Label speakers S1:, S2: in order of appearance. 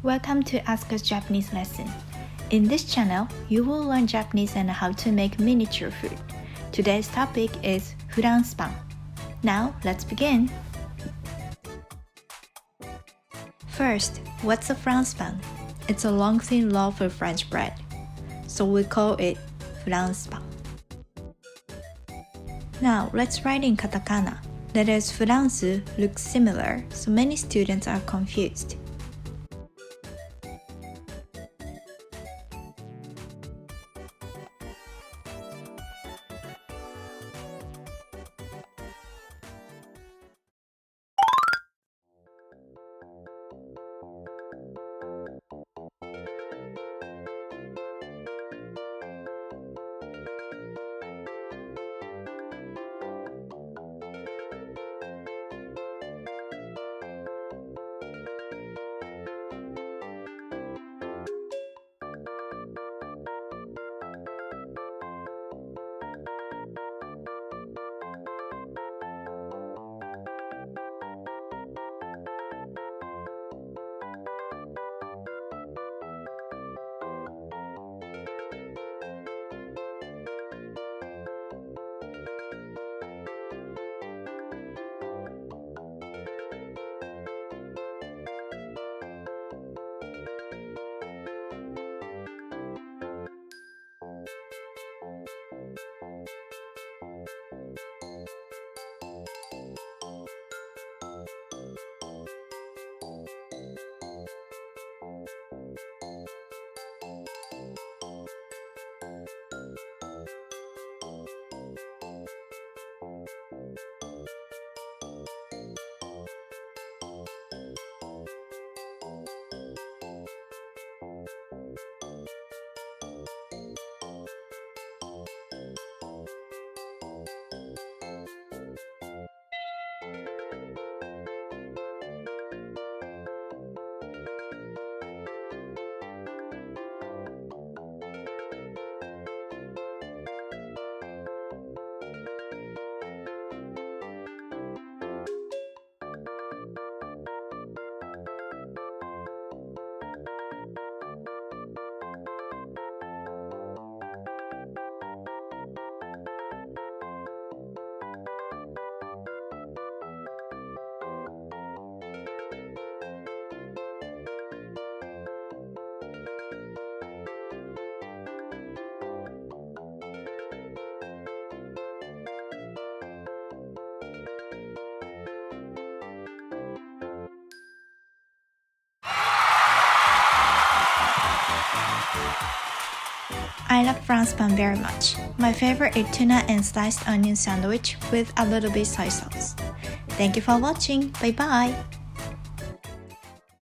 S1: Welcome to Ask Us Japanese lesson. In this channel, you will learn Japanese and how to make miniature food. Today's topic is フランスパン. Now, let's begin. First, what's a France pan? It's a long thin loaf of French bread. So we call it フランスパン. Now, let's write in katakana. Letters フランス look similar, so many students are confused. I love France pan very much. My favorite is tuna and sliced onion sandwich with a little bit soy sauce. Thank you for watching. Bye bye.